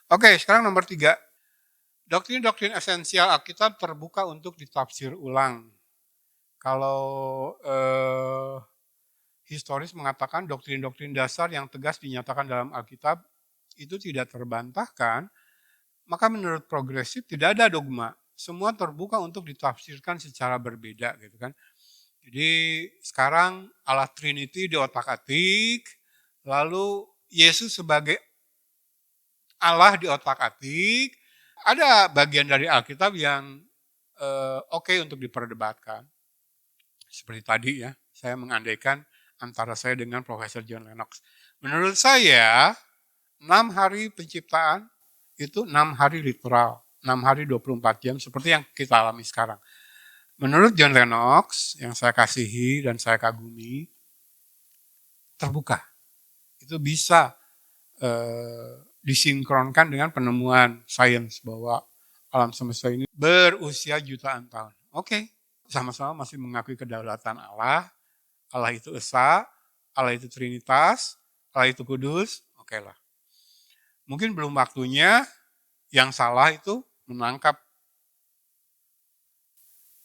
Oke, sekarang nomor 3. Doktrin-doktrin esensial Alkitab terbuka untuk ditafsir ulang. Kalau historis mengatakan doktrin-doktrin dasar yang tegas dinyatakan dalam Alkitab itu tidak terbantahkan, maka menurut progresif tidak ada dogma. Semua terbuka untuk ditafsirkan secara berbeda gitu kan. Jadi sekarang Allah Trinity diotak-atik, lalu Yesus sebagai Allah diotak-atik. Ada bagian dari Alkitab yang oke untuk diperdebatkan. Seperti tadi ya, saya mengandaikan antara saya dengan Profesor John Lennox. Menurut saya, 6 hari penciptaan itu 6 hari literal. 6 hari 24 jam seperti yang kita alami sekarang. Menurut John Lennox, yang saya kasihi dan saya kagumi, terbuka. Itu bisa disinkronkan dengan penemuan sains bahwa alam semesta ini berusia jutaan tahun. Oke, sama-sama masih mengakui kedaulatan Allah. Allah itu Esa, Allah itu Trinitas, Allah itu Kudus. Oke lah. Mungkin belum waktunya yang salah itu menangkap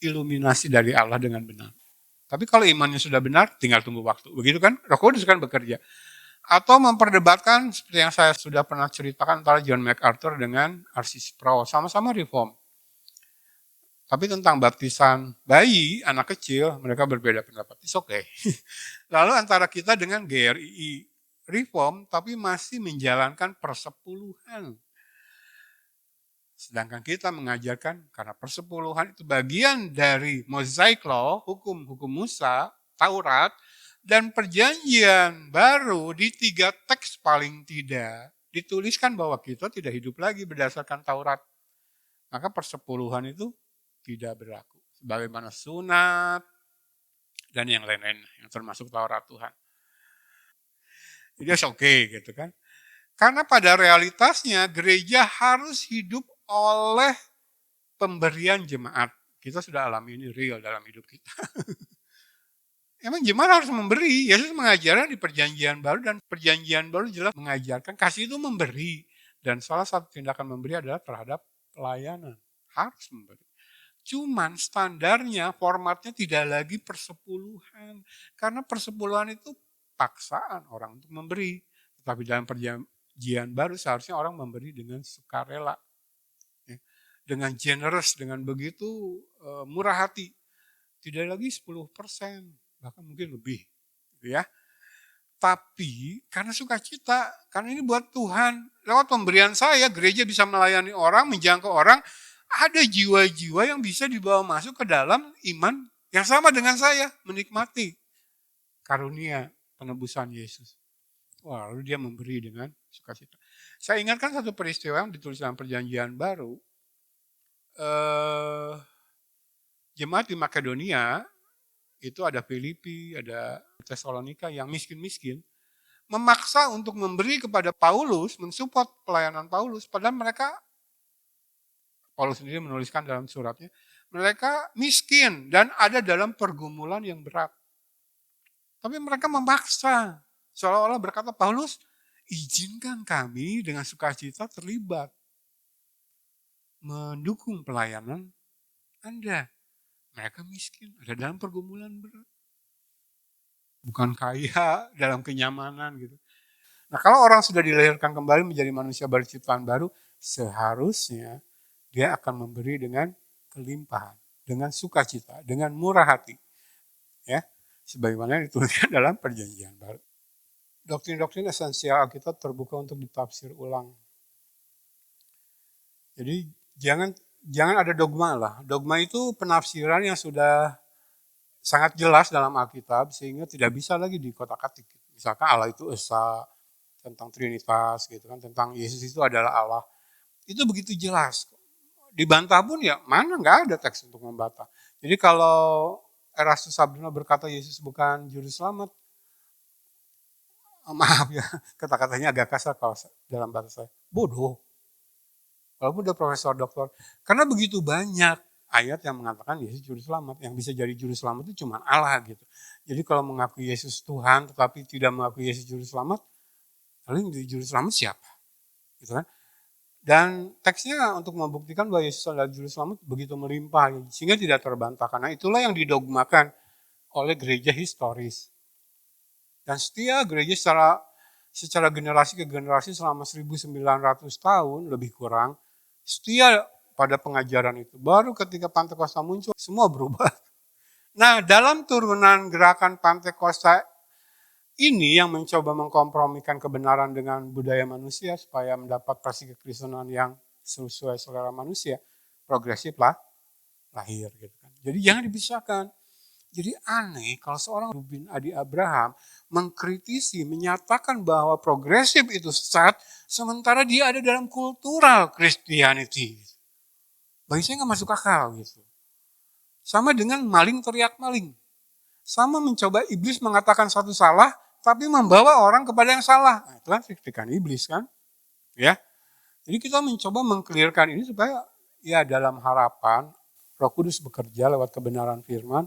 iluminasi dari Allah dengan benar. Tapi kalau imannya sudah benar, tinggal tunggu waktu. Begitu kan? Roh Kudus kan bekerja. Atau memperdebatkan seperti yang saya sudah pernah ceritakan antara John MacArthur dengan R.C. Sproul. Sama-sama reform. Tapi tentang baptisan bayi, anak kecil, mereka berbeda pendapat. It's okay. Lalu antara kita dengan GRII reform, tapi masih menjalankan persepuluhan. Sedangkan kita mengajarkan, karena persepuluhan itu bagian dari Mosaic Law, hukum Musa, Taurat, dan perjanjian baru di 3 teks paling tidak, dituliskan bahwa kita tidak hidup lagi berdasarkan Taurat. Maka persepuluhan itu tidak berlaku. Sebagaimana sunat, dan yang lain-lain, yang termasuk Taurat Tuhan. Jadi oke gitu kan. Karena pada realitasnya gereja harus hidup oleh pemberian jemaat. Kita sudah alami ini real dalam hidup kita. Emang jemaat harus memberi. Yesus mengajarkan di perjanjian baru dan perjanjian baru jelas mengajarkan kasih itu memberi. Dan salah satu tindakan memberi adalah terhadap pelayanan. Harus memberi. Cuman standarnya, formatnya tidak lagi persepuluhan. Karena persepuluhan itu paksaan orang untuk memberi. Tetapi dalam perjanjian baru seharusnya orang memberi dengan sukarela. Dengan generous, dengan begitu murah hati. Tidak lagi 10%, bahkan mungkin lebih. Ya. Tapi karena sukacita, karena ini buat Tuhan. Lewat pemberian saya, gereja bisa melayani orang, menjangkau orang. Ada jiwa-jiwa yang bisa dibawa masuk ke dalam iman yang sama dengan saya, menikmati karunia penebusan Yesus. Wah, lalu dia memberi dengan sukacita. Saya ingatkan satu peristiwa yang ditulis dalam perjanjian baru. Jemaat di Makedonia, itu ada Filipi, ada Tesalonika yang miskin-miskin, memaksa untuk memberi kepada Paulus, mensupport pelayanan Paulus, padahal mereka, Paulus sendiri menuliskan dalam suratnya, mereka miskin dan ada dalam pergumulan yang berat. Tapi mereka memaksa, seolah-olah berkata, Paulus, izinkan kami dengan sukacita terlibat, mendukung pelayanan Anda. Mereka miskin, ada dalam pergumulan berat. Bukan kaya dalam kenyamanan gitu. Nah kalau orang sudah dilahirkan kembali menjadi manusia berciptaan baru, seharusnya dia akan memberi dengan kelimpahan, dengan sukacita, dengan murah hati. Ya, sebagaimana dituliskan dalam perjanjian baru. Doktrin-doktrin esensial Alkitab terbuka untuk ditafsir ulang. Jadi jangan ada dogma lah. Dogma itu penafsiran yang sudah sangat jelas dalam Alkitab sehingga tidak bisa lagi dikotak-atik. Misalkan Allah itu Esa, tentang Trinitas gitu kan, tentang Yesus itu adalah Allah. Itu begitu jelas. Dibantah pun ya mana nggak ada teks untuk membantah. Jadi kalau Erastus Sabduna berkata Yesus bukan juru selamat, maaf ya, kata-katanya agak kasar kalau dalam bahasa saya. Bodoh. Walaupun udah profesor doktor. Karena begitu banyak ayat yang mengatakan Yesus juru selamat. Yang bisa jadi juru selamat itu cuma Allah gitu. Jadi kalau mengakui Yesus Tuhan tetapi tidak mengakui Yesus juru selamat, lalu yang jadi juru selamat siapa? Gitu kan? Dan teksnya untuk membuktikan bahwa Yesus adalah juru selamat begitu melimpah, sehingga tidak terbantahkan. Nah itulah yang didogmakan oleh gereja historis. Dan setia gereja secara generasi ke generasi selama 1900 tahun lebih kurang, setia pada pengajaran itu. Baru ketika Pantekosta muncul, semua berubah. Nah dalam turunan gerakan Pantekosta ini yang mencoba mengkompromikan kebenaran dengan budaya manusia supaya mendapat versi kekristenan yang sesuai selera manusia, progresif lah lahir gitu kan. Jadi jangan dipisahkan. Jadi aneh kalau seorang Rubin Adi Abraham mengkritisi, menyatakan bahwa progresif itu sesat, sementara dia ada dalam kultural Christianity. Bagi saya nggak masuk akal gitu. Sama dengan maling teriak maling. Sama mencoba iblis mengatakan satu salah, tapi membawa orang kepada yang salah. Nah, itu kan kritikan iblis kan. Ya. Jadi kita mencoba mengklirkan ini supaya ya dalam harapan Roh Kudus bekerja lewat kebenaran firman,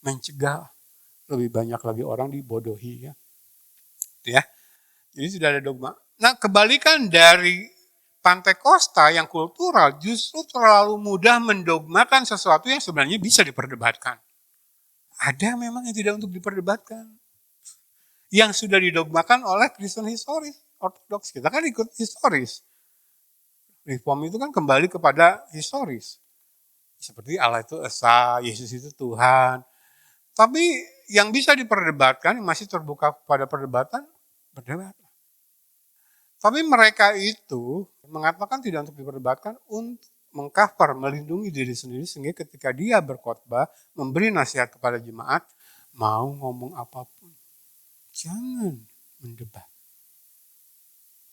mencegah lebih banyak lagi orang dibodohi ya. Ya. Jadi sudah ada dogma. Nah, kebalikan dari Pantekosta yang kultural justru terlalu mudah mendogmakan sesuatu yang sebenarnya bisa diperdebatkan. Ada memang yang tidak untuk diperdebatkan. Yang sudah didogmakan oleh Kristen historis, ortodoks. Kita kan ikut historis. Reform itu kan kembali kepada historis. Seperti Allah itu esa, Yesus itu Tuhan. Tapi yang bisa diperdebatkan, yang masih terbuka pada perdebatan, berdebat. Tapi mereka itu mengatakan tidak untuk diperdebatkan, untuk mengcover, melindungi diri sendiri, sehingga ketika dia berkhotbah, memberi nasihat kepada jemaat, mau ngomong apapun, jangan mendebat.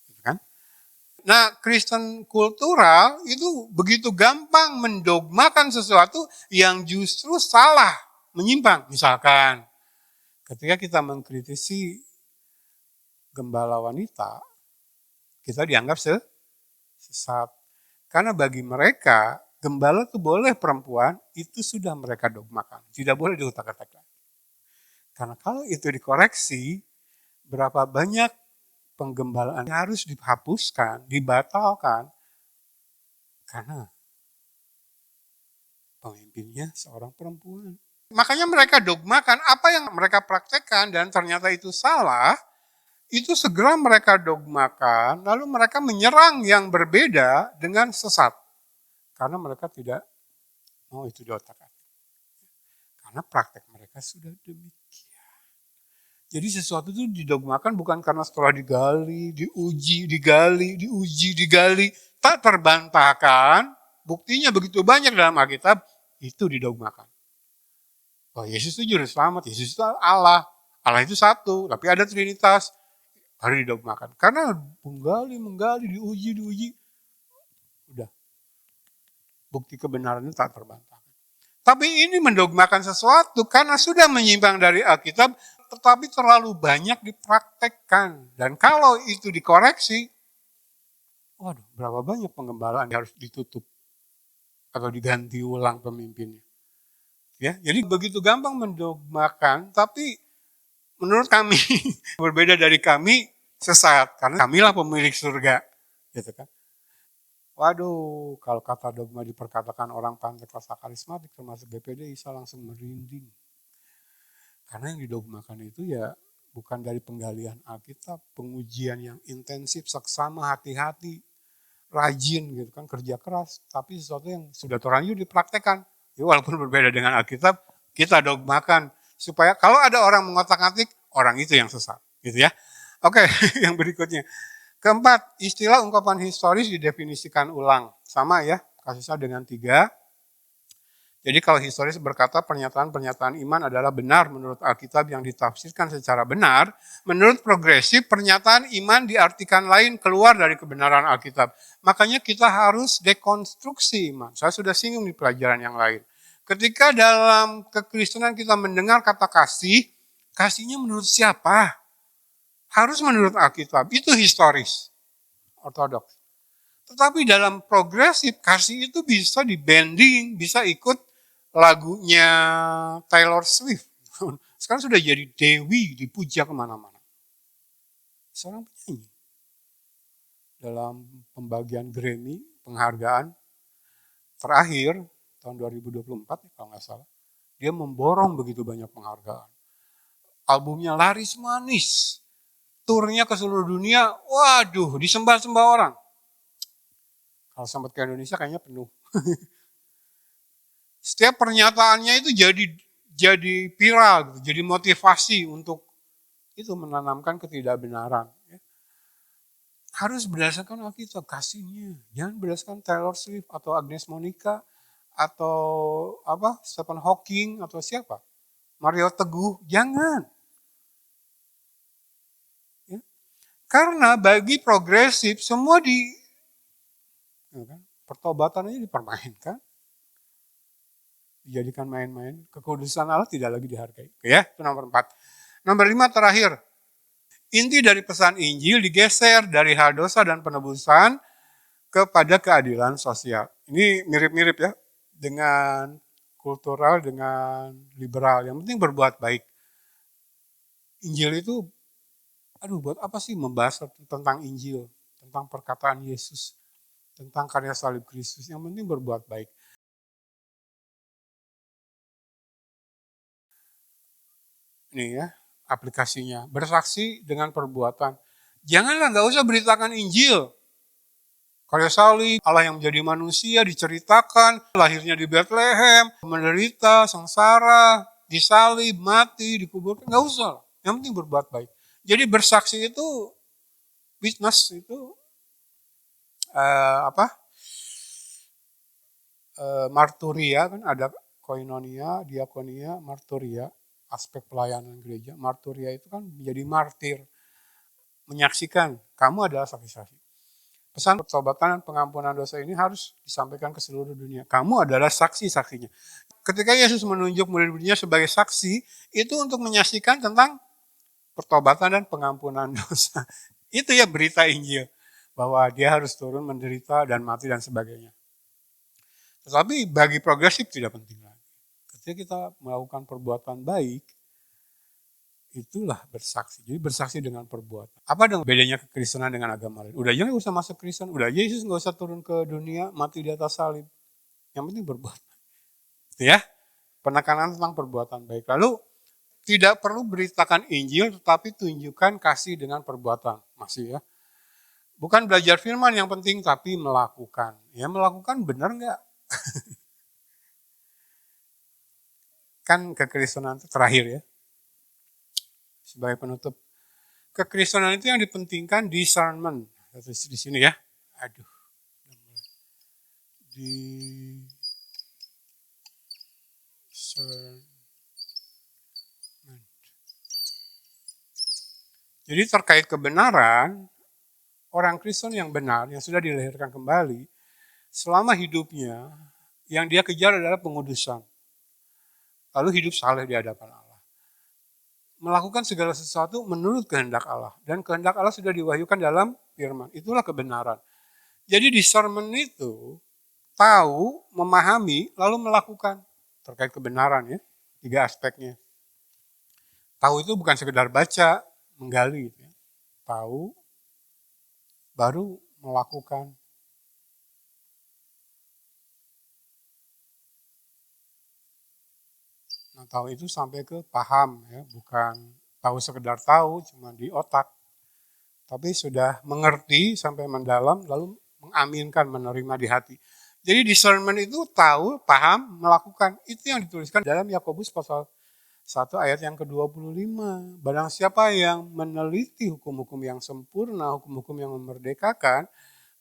Gitu kan? Nah, Kristen kultural itu begitu gampang mendogmakan sesuatu yang justru salah, menyimpang. Misalkan, ketika kita mengkritisi gembala wanita, kita dianggap sesat. Karena bagi mereka, gembala itu boleh perempuan, itu sudah mereka dogmakan. Tidak boleh diutak-atik lagi. Karena kalau itu dikoreksi, berapa banyak penggembalaan harus dihapuskan, dibatalkan, karena pemimpinnya seorang perempuan. Makanya mereka dogmakan apa yang mereka praktekkan dan ternyata itu salah, itu segera mereka dogmakan, lalu mereka menyerang yang berbeda dengan sesat. Karena mereka tidak mau itu di otak-atik. Karena praktek mereka sudah demikian. Jadi sesuatu itu didogmakan bukan karena setelah digali, diuji, tak terbantahkan, buktinya begitu banyak dalam Alkitab, itu didogmakan. Oh Yesus itu juru selamat, Yesus itu Allah. Allah itu satu, tapi ada Trinitas. Baru didogmakan. Karena menggali, diuji. Udah. Bukti kebenarannya tak terbantahkan. Tapi ini mendogmakan sesuatu karena sudah menyimpang dari Alkitab, tetapi terlalu banyak dipraktekkan. Dan kalau itu dikoreksi, waduh, berapa banyak penggembalaan yang harus ditutup atau diganti ulang pemimpinnya. Ya, jadi begitu gampang mendogmakan, tapi menurut kami berbeda dari kami sesat karena kamilah pemilik surga, gitu kan. Waduh, kalau kata dogma diperkatakan orang Pantekosta karismatik termasuk BPD, bisa langsung merinding. Karena yang didogmakan itu ya bukan dari penggalian Alkitab, pengujian yang intensif, seksama, hati-hati, rajin gitu kan, kerja keras, tapi sesuatu yang sudah terlanjur dipraktekkan. Ya, walaupun berbeda dengan Alkitab, kita dogmakan supaya kalau ada orang mengotak-atik, orang itu yang sesat, gitu ya. Oke, yang berikutnya. Keempat, istilah ungkapan historis didefinisikan ulang. Sama ya, kasusnya dengan 3. Jadi kalau historis berkata pernyataan-pernyataan iman adalah benar menurut Alkitab yang ditafsirkan secara benar, menurut progresif pernyataan iman diartikan lain keluar dari kebenaran Alkitab. Makanya kita harus dekonstruksi iman. Saya sudah singgung di pelajaran yang lain. Ketika dalam kekristenan kita mendengar kata kasih, kasihnya menurut siapa? Harus menurut Alkitab, itu historis, ortodoks. Tetapi dalam progresif, kasih itu bisa dibanding, bisa ikut lagunya Taylor Swift. Sekarang sudah jadi dewi, dipuja kemana-mana. Seorang penyanyi. dalam pembagian Grammy, penghargaan terakhir tahun 2024 kalau nggak salah. Dia memborong begitu banyak penghargaan. Albumnya laris manis. Turnya ke seluruh dunia, waduh, disembah-sembah orang. Kalau sempat ke Indonesia kayaknya penuh. Setiap pernyataannya itu jadi viral, gitu, jadi motivasi untuk itu menanamkan ketidakbenaran. Harus berdasarkan Alkitab kasihnya, jangan berdasarkan Taylor Swift atau Agnes Monica atau Stephen Hawking atau siapa, Mario Teguh, jangan. Ya. Karena bagi progresif semua pertobatan aja dipermainkan, dijadikan main-main. Kekudusan Allah tidak lagi dihargai. Ya, itu nomor 4. Nomor 5 terakhir. Inti dari pesan Injil digeser dari hal dosa dan penebusan kepada keadilan sosial. Ini mirip-mirip ya dengan kultural, dengan liberal. Yang penting berbuat baik. Injil itu, buat apa sih membahas tentang Injil, tentang perkataan Yesus, tentang karya salib Kristus. Yang penting berbuat baik. Ini ya, aplikasinya. Bersaksi dengan perbuatan. Janganlah nggak usah beritakan Injil. Karya salib, Allah yang menjadi manusia diceritakan, lahirnya di Bethlehem, menderita, sengsara, disalib, mati, dikuburkan, nggak usah. Yang penting berbuat baik. Jadi bersaksi itu, witness itu, marturia, kan ada koinonia, diakonia, marturia, aspek pelayanan gereja. Marturia itu kan menjadi martir, menyaksikan, kamu adalah saksi-saksi. Pesan pertobatan dan pengampunan dosa ini harus disampaikan ke seluruh dunia. Kamu adalah saksi-saksinya. Ketika Yesus menunjuk murid-muridnya sebagai saksi, itu untuk menyaksikan tentang pertobatan dan pengampunan dosa. Itu ya berita Injil. Bahwa dia harus turun menderita dan mati dan sebagainya. Tetapi bagi progresif tidak penting lagi. Ketika kita melakukan perbuatan baik, itulah bersaksi. Jadi bersaksi dengan perbuatan. Apa dong bedanya kekristenan dengan agama lain? Udah aja nggak usah masuk Kristen. Udah aja Yesus nggak usah turun ke dunia, mati di atas salib. Yang penting berbuat. Ya, penekanan tentang perbuatan baik. Lalu tidak perlu beritakan Injil, tetapi tunjukkan kasih dengan perbuatan. Masih ya. Bukan belajar firman yang penting, tapi melakukan. Ya melakukan benar nggak? Kan kekristenan itu terakhir ya. Sebagai penutup, kekristenan itu yang dipentingkan discernment. Di sini ya. Aduh. Discernment. Jadi terkait kebenaran, orang Kristen yang benar, yang sudah dilahirkan kembali, selama hidupnya, yang dia kejar adalah pengudusan. Lalu hidup saleh di hadapan Allah. Melakukan segala sesuatu menurut kehendak Allah. Dan kehendak Allah sudah diwahyukan dalam firman. Itulah kebenaran. Jadi discernment itu tahu, memahami, lalu melakukan. Terkait kebenaran ya. 3 aspeknya. Tahu itu bukan sekedar baca, menggali. Ya. Tahu, baru melakukan. Nah, tahu itu sampai ke paham ya, bukan tahu sekedar tahu cuma di otak. Tapi sudah mengerti sampai mendalam lalu mengaminkan, menerima di hati. Jadi discernment itu tahu, paham, melakukan. Itu yang dituliskan dalam Yakobus pasal 1 ayat yang ke-25. Barang siapa yang meneliti hukum-hukum yang sempurna, hukum-hukum yang memerdekakan,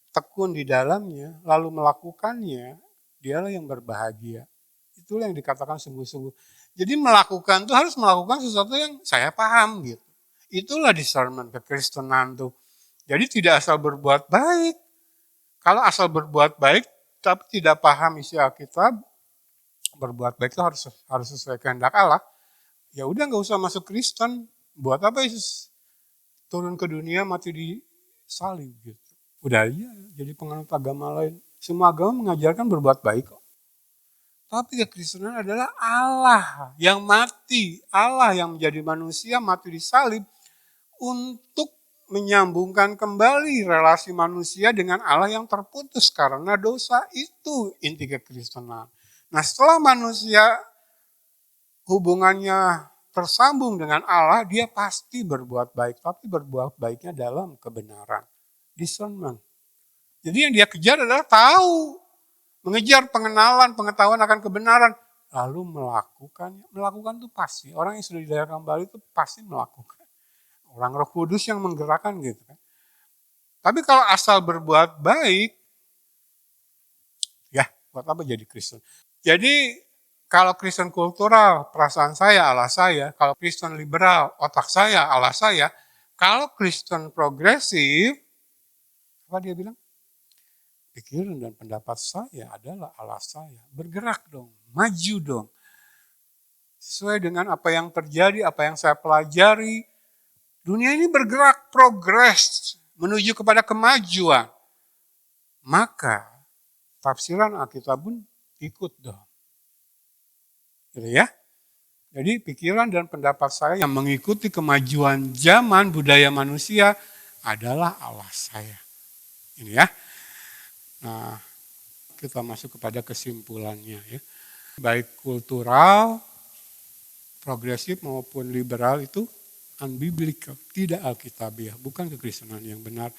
tekun di dalamnya, lalu melakukannya, dialah yang berbahagia. Itulah yang dikatakan sungguh-sungguh. Jadi melakukan itu harus melakukan sesuatu yang saya paham gitu. Itulah discernment kekristenan tuh. Jadi tidak asal berbuat baik. Kalau asal berbuat baik tapi tidak paham isi Alkitab, berbuat baik itu harus sesuai kehendak Allah. Ya udah nggak usah masuk Kristen. Buat apa Yesus turun ke dunia mati di salib gitu. Udah aja jadi penganut agama lain. Semua agama mengajarkan berbuat baik kok. Tapi kekristenan adalah Allah yang mati, Allah yang menjadi manusia mati di salib untuk menyambungkan kembali relasi manusia dengan Allah yang terputus karena dosa. Itu inti kekristenan. Nah, setelah manusia hubungannya tersambung dengan Allah, dia pasti berbuat baik, tapi berbuat baiknya dalam kebenaran. Discernment. Jadi yang dia kejar adalah tahu, mengejar pengenalan, pengetahuan akan kebenaran, lalu melakukannya. Melakukan itu pasti, orang yang sudah dilahirkan kembali itu pasti melakukan. Orang Roh Kudus yang menggerakkan gitu kan. Tapi kalau asal berbuat baik, ya buat apa jadi Kristen? Jadi kalau Kristen kultural, perasaan saya Allah saya. Kalau Kristen liberal, otak saya Allah saya. Kalau Kristen progresif, apa dia bilang? Pikiran dan pendapat saya adalah Allah saya. Bergerak dong, maju dong. Sesuai dengan apa yang terjadi, apa yang saya pelajari. Dunia ini bergerak, progres, menuju kepada kemajuan. Maka tafsiran Alkitab pun ikut dong. Gitu ya. Jadi pikiran dan pendapat saya yang mengikuti kemajuan zaman budaya manusia adalah Allah saya. Ini ya. Nah, kita masuk kepada kesimpulannya ya. Baik kultural, progresif maupun liberal itu unbiblical, tidak alkitabiah, bukan kekristenan yang benar.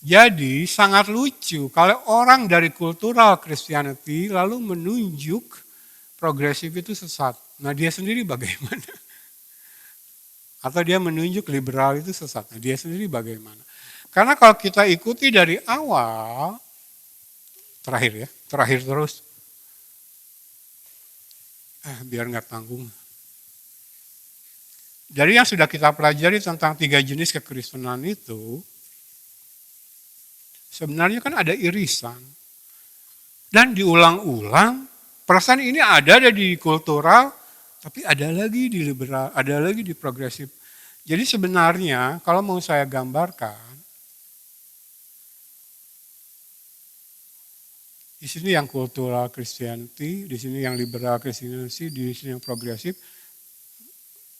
Jadi sangat lucu kalau orang dari kultural Christianity lalu menunjuk progresif itu sesat. Nah dia sendiri bagaimana? Atau dia menunjuk liberal itu sesat. Nah dia sendiri bagaimana? Karena kalau kita ikuti dari awal, terakhir terus. Biar nggak tanggung. Dari yang sudah kita pelajari tentang 3 jenis kekristenan itu, sebenarnya kan ada irisan. Dan diulang-ulang, perasaan ini ada di kultural, tapi ada lagi di liberal, ada lagi di progresif. Jadi sebenarnya kalau mau saya gambarkan, di sini yang kultural Christianity, di sini yang liberal Christianity, di sini yang progresif,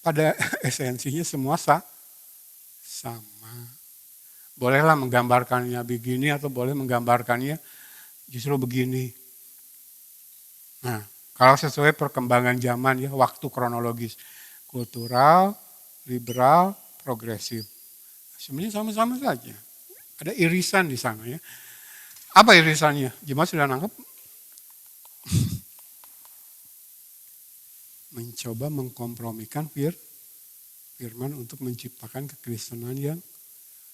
pada esensinya semua sama. Bolehlah menggambarkannya begini atau boleh menggambarkannya justru begini. Nah, kalau sesuai perkembangan zaman ya, waktu kronologis. Kultural, liberal, progresif. Sebenarnya sama-sama saja. Ada irisan di sana ya. Apa irisannya? Jemaat sudah nangkep? Mencoba mengkompromikan firman untuk menciptakan kekristenan yang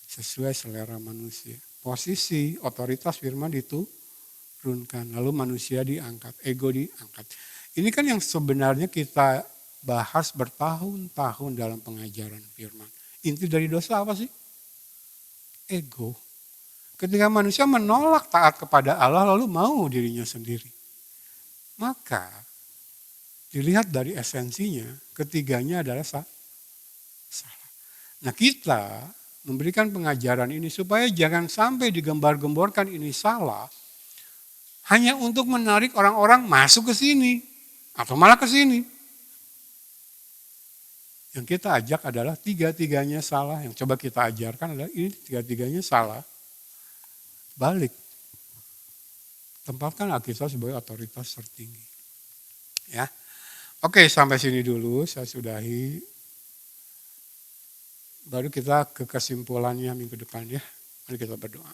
sesuai selera manusia. Posisi otoritas firman diturunkan, lalu manusia diangkat, ego diangkat. Ini kan yang sebenarnya kita bahas bertahun-tahun dalam pengajaran firman. Inti dari dosa apa sih? Ego. Ketika manusia menolak taat kepada Allah lalu mau dirinya sendiri. Maka dilihat dari esensinya, ketiganya adalah salah. Nah kita memberikan pengajaran ini supaya jangan sampai digembar-gemborkan ini salah, hanya untuk menarik orang-orang masuk ke sini atau malah ke sini. Yang kita ajak adalah tiga-tiganya salah. Yang coba kita ajarkan adalah ini tiga-tiganya salah. Balik. Tempatkan Alkitab sebagai otoritas tertinggi. Ya. Oke, sampai sini dulu saya sudahi. Baru kita ke kesimpulannya minggu depan ya. Mari kita berdoa.